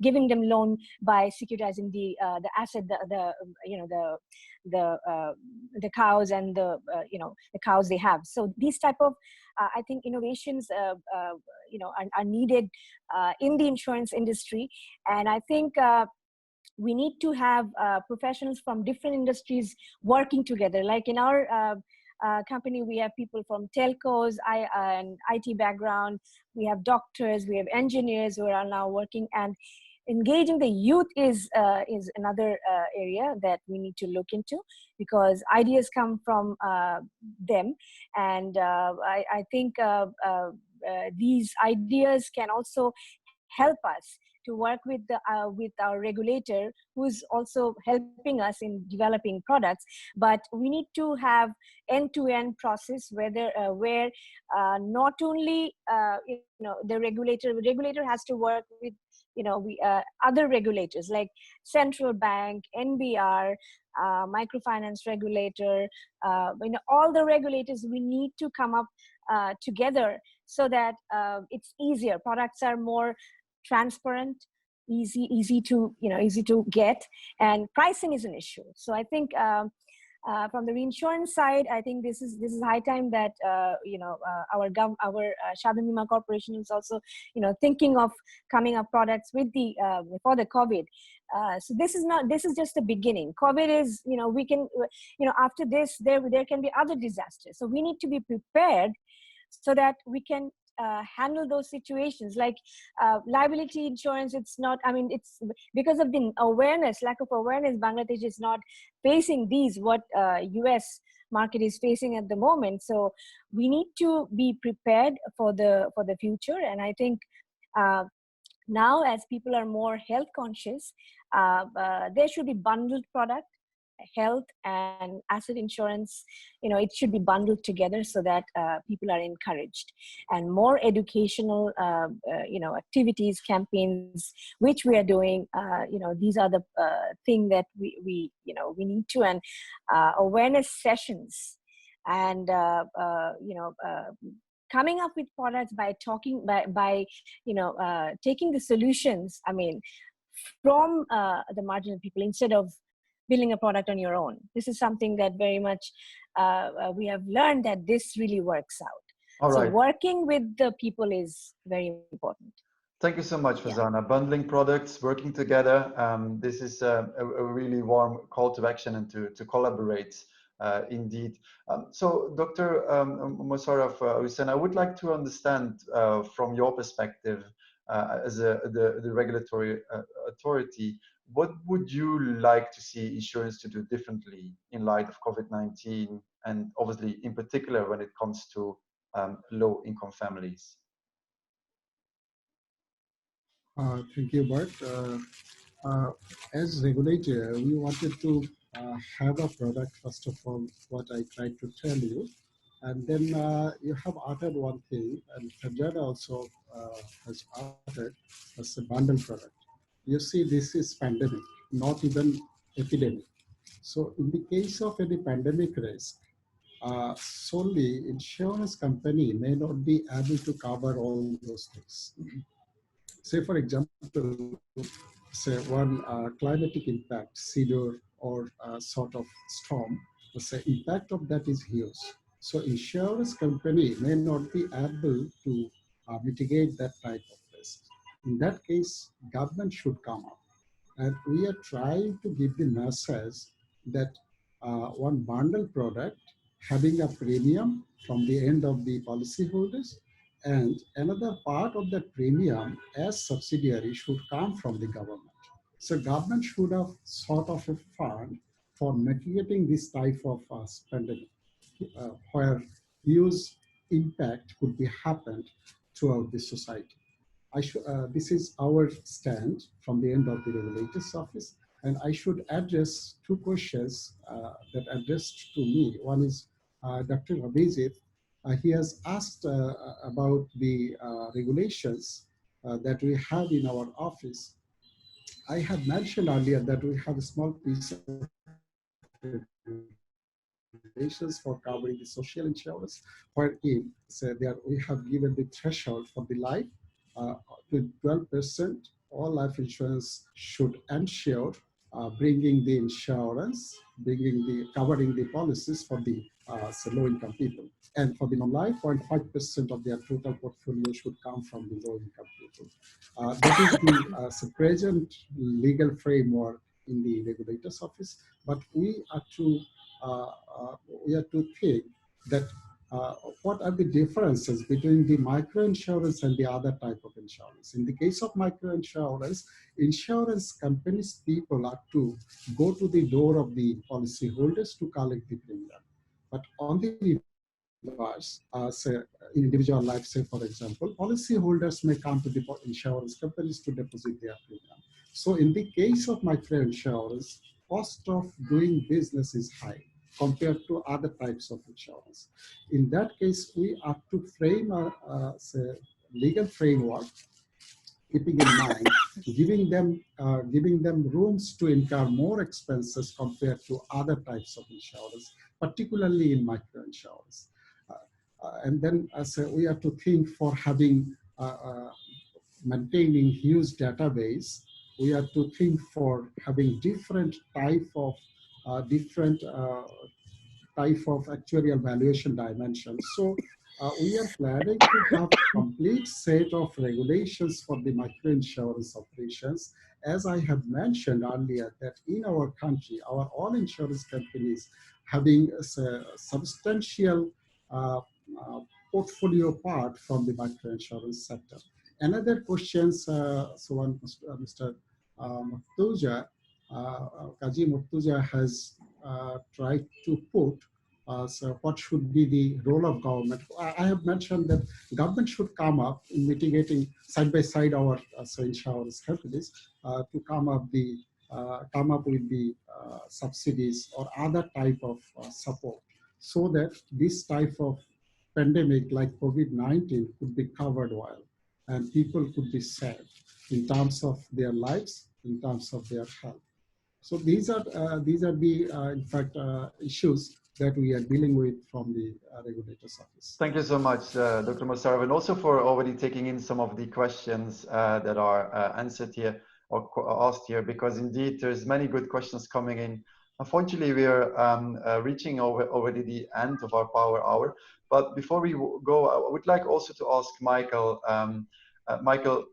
giving them loan by securitizing the asset, the cows and the cows they have. So these type of I think innovations are needed in the insurance industry, and I think we need to have professionals from different industries working together. Like in our company, we have people from telcos and IT background. We have doctors, we have engineers who are now working, and engaging the youth is another area that we need to look into, because ideas come from them, and I think these ideas can also help us to work with our regulator, who's also helping us in developing products. But we need to have end-to-end process, where not only the regulator has to work with other regulators like central bank, NBR, microfinance regulator, all the regulators. We need to come up together so that it's easier. Products are more transparent, easy to get, and pricing is an issue. So I think from the reinsurance side, I think this is high time that our Shab and Bima Corporation is also thinking of coming up products with the for the COVID. So this is just the beginning. COVID is we can after this there can be other disasters. So we need to be prepared so that we can handle those situations. Like liability insurance, it's because of the lack of awareness. Bangladesh is not facing what US market is facing at the moment. So we need to be prepared for the future. And I think now, as people are more health conscious, there should be bundled product. Health and asset insurance, it should be bundled together so that people are encouraged, and more educational activities, campaigns, which we are doing. These are the thing that we need to, and awareness sessions, and coming up with products by talking by taking the solutions from the marginal people, instead of building a product on your own. This is something that very much we have learned that this really works out. All right. So working with the people is very important. Thank you so much, Farzanah. Yeah. Bundling products, working together. This is a really warm call to action and to collaborate indeed. So Dr. Mosharraf Hossain, I would like to understand from your perspective as the regulatory authority, what would you like to see insurance to do differently in light of COVID-19, and obviously in particular when it comes to low-income families? Thank you, Bart. As regulator, we wanted to have a product, first of all, what I tried to tell you. And then you have uttered one thing, and Farzanah also has uttered, as a bundle product. You see, this is pandemic, not even epidemic. So in the case of any pandemic risk, solely insurance company may not be able to cover all those things. Say, for example, say one climatic impact, cedar or sort of storm, the impact of that is huge. So insurance company may not be able to mitigate that type of risk. In that case, government should come up. And we are trying to give the message that one bundle product having a premium from the end of the policyholders, and another part of that premium as subsidiary should come from the government. So government should have sort of a fund for mitigating this type of pandemic, where huge impact could be happened throughout the society. This is our stand from the end of the regulator's office, and I should address two questions that addressed to me. One is Dr. Abhijit. He has asked about the regulations that we have in our office. I have mentioned earlier that we have a small piece of regulations for covering the social insurance, wherein we have given the threshold for the life to 12%. All life insurance should ensure bringing the insurance, covering the policies for the low-income people. And for the non-life, 0.5% of their total portfolio should come from the low-income people. That is the present legal framework in the regulator's office. But we are to think that what are the differences between the microinsurance and the other type of insurance. In the case of microinsurance, insurance companies people are to go to the door of the policyholders to collect the premium. But on the reverse, say in individual life, say for example, policyholders may come to the insurance companies to deposit their premium. So in the case of microinsurance, cost of doing business is high compared to other types of insurance. In that case, we are to frame a legal framework, keeping in mind, giving them rooms to incur more expenses compared to other types of insurance, particularly in microinsurance. And then we have to think for having maintaining huge database. We have to think for having different type of actuarial valuation dimensions. So we are planning to have complete set of regulations for the microinsurance operations. As I have mentioned earlier, that in our country, our all insurance companies having a substantial portfolio part from the microinsurance sector. Another question, Mr. Murtuja, Kaji Murtuja has tried to put, so what should be the role of government? I have mentioned that government should come up in mitigating side by side our insurance companies to come up with the subsidies or other type of support, so that this type of pandemic like COVID-19 could be covered well, and people could be saved in terms of their lives, in terms of their health. So these are the in fact issues that we are dealing with from the regulator's office. Thank you so much, Dr. Mosharraf, and also for already taking in some of the questions that are answered here or asked here, because indeed there's many good questions coming in. Unfortunately, we are reaching already the end of our power hour. But before we go, I would like also to ask Michael, Michael,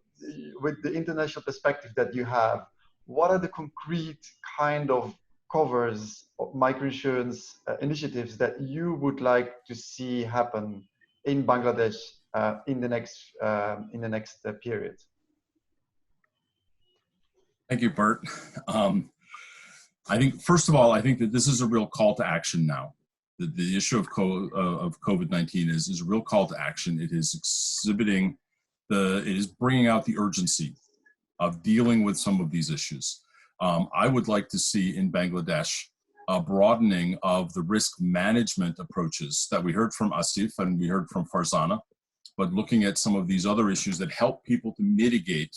with the international perspective that you have, what are the concrete kind of covers of microinsurance initiatives that you would like to see happen in Bangladesh in the next period? Thank you, Bert. I think, first of all, I think that this is a real call to action now. The issue of COVID-19 is a real call to action. It is exhibiting it is bringing out the urgency of dealing with some of these issues. I would like to see in Bangladesh a broadening of the risk management approaches that we heard from Asif and we heard from Farzanah, but looking at some of these other issues that help people to mitigate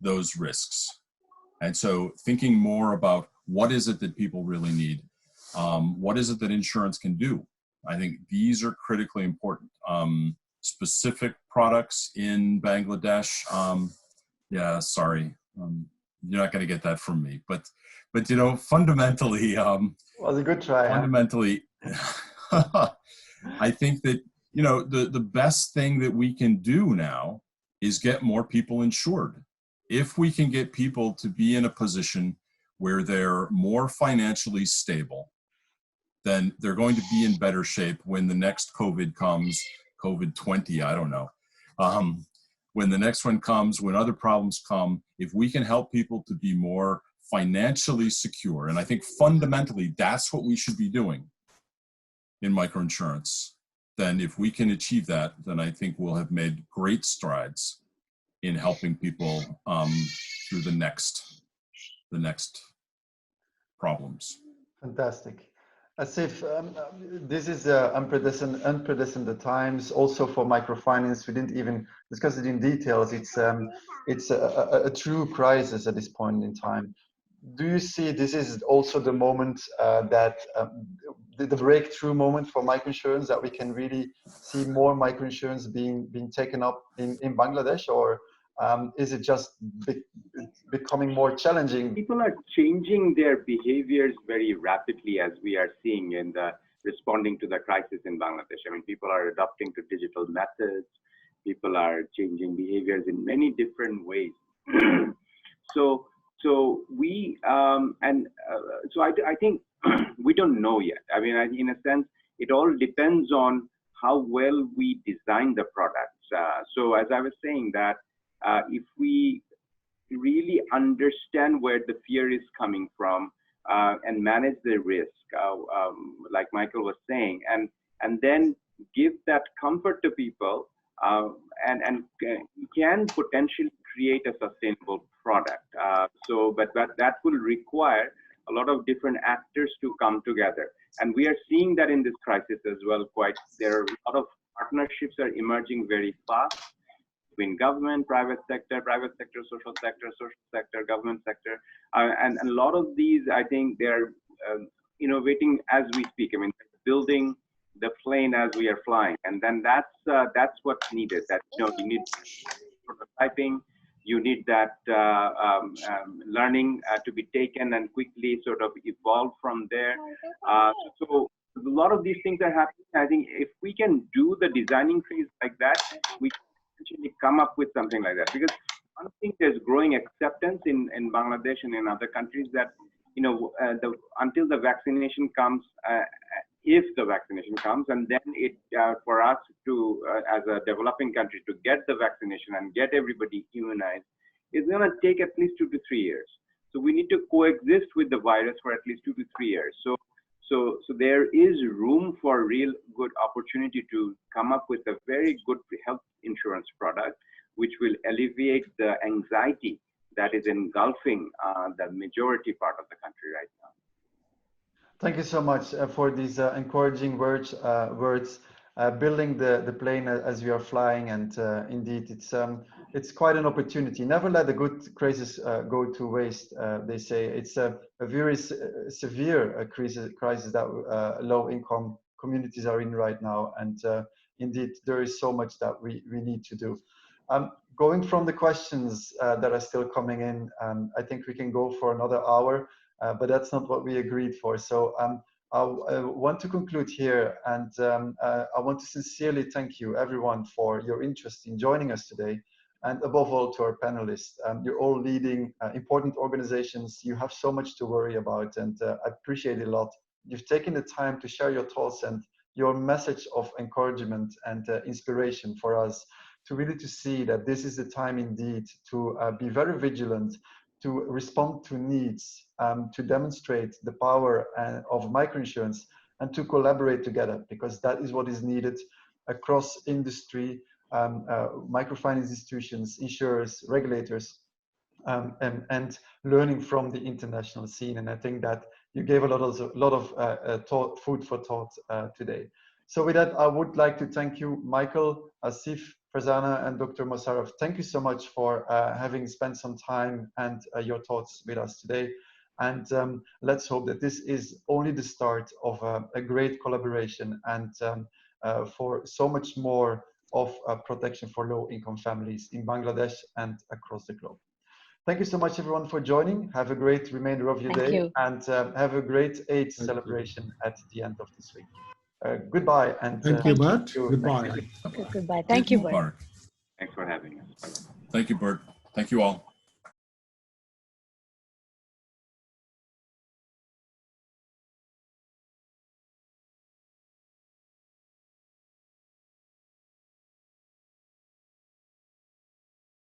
those risks. And so thinking more about what is it that people really need? What is it that insurance can do? I think these are critically important. Specific products in Bangladesh, yeah, sorry, you're not going to get that from me. But you know, fundamentally, was a good try. Fundamentally, I think that, you know, the best thing that we can do now is get more people insured. If we can get people to be in a position where they're more financially stable, then they're going to be in better shape when the next COVID comes, COVID-20, I don't know. When the next one comes, when other problems come, if we can help people to be more financially secure, and I think fundamentally that's what we should be doing in microinsurance, then if we can achieve that, then I think we'll have made great strides in helping people through the next problems. Fantastic. Asif, this is unprecedented times also for microfinance. We didn't even discuss it in details. It's a true crisis at this point in time. Do you see this is also the moment that the breakthrough moment for microinsurance, that we can really see more microinsurance being taken up in Bangladesh, or is it just becoming more challenging? People are changing their behaviors very rapidly, as we are seeing in the responding to the crisis in Bangladesh. I mean, people are adopting to digital methods. People are changing behaviors in many different ways. So we I think we don't know yet. I mean, in a sense, it all depends on how well we design the products. So as I was saying, that if we really understand where the fear is coming from and manage the risk, like Michael was saying, and then give that comfort to people, and can potentially create a sustainable product. But that will require a lot of different actors to come together. And we are seeing that in this crisis as well. There are a lot of partnerships are emerging very fast between government, private sector, social sector, government sector. And a lot of these, I think they're innovating as we speak. I mean, building the plane as we are flying. And then that's what's needed. That, you need prototyping, you need that learning to be taken and quickly sort of evolve from there. So a lot of these things are happening. I think if we can do the designing phase like that, we can actually come up with something like that. Because I think there's growing acceptance in Bangladesh and in other countries that, until the vaccination comes, if the vaccination comes, and then for us to, as a developing country, to get the vaccination and get everybody immunized, is going to take at least 2 to 3 years. So we need to coexist with the virus for at least 2 to 3 years. So there is room for real good opportunity to come up with a very good health insurance product, which will alleviate the anxiety that is engulfing the majority part of the country right now. Thank you so much for these encouraging words. Building the plane as we are flying, and indeed, it's quite an opportunity. Never let a good crisis go to waste. They say it's a very severe crisis that low-income communities are in right now, and indeed, there is so much that we need to do. Going from the questions that are still coming in, I think we can go for another hour. But that's not what we agreed for. So I want to conclude here, and I want to sincerely thank you, everyone, for your interest in joining us today, and above all to our panelists. You're all leading important organizations. You have so much to worry about, and I appreciate it a lot. You've taken the time to share your thoughts and your message of encouragement and inspiration for us to really to see that this is the time indeed to be very vigilant, to respond to needs, to demonstrate the power of microinsurance, and to collaborate together, because that is what is needed across industry, microfinance institutions, insurers, regulators, and learning from the international scene. And I think that you gave a lot of food for thought today. So with that, I would like to thank you, Michael, Asif, Farzanah, and Dr. Mosharraf. Thank you so much for having spent some time and your thoughts with us today. And let's hope that this is only the start of a great collaboration, and for so much more of protection for low-income families in Bangladesh and across the globe. Thank you so much, everyone, for joining. Have a great remainder of your day, and have a great Eid celebration at the end of this week. Goodbye, and thank you, Bert. Goodbye. Goodbye. Thank you, Bert. Thanks for having us. Thank you, Bert. Thank you all.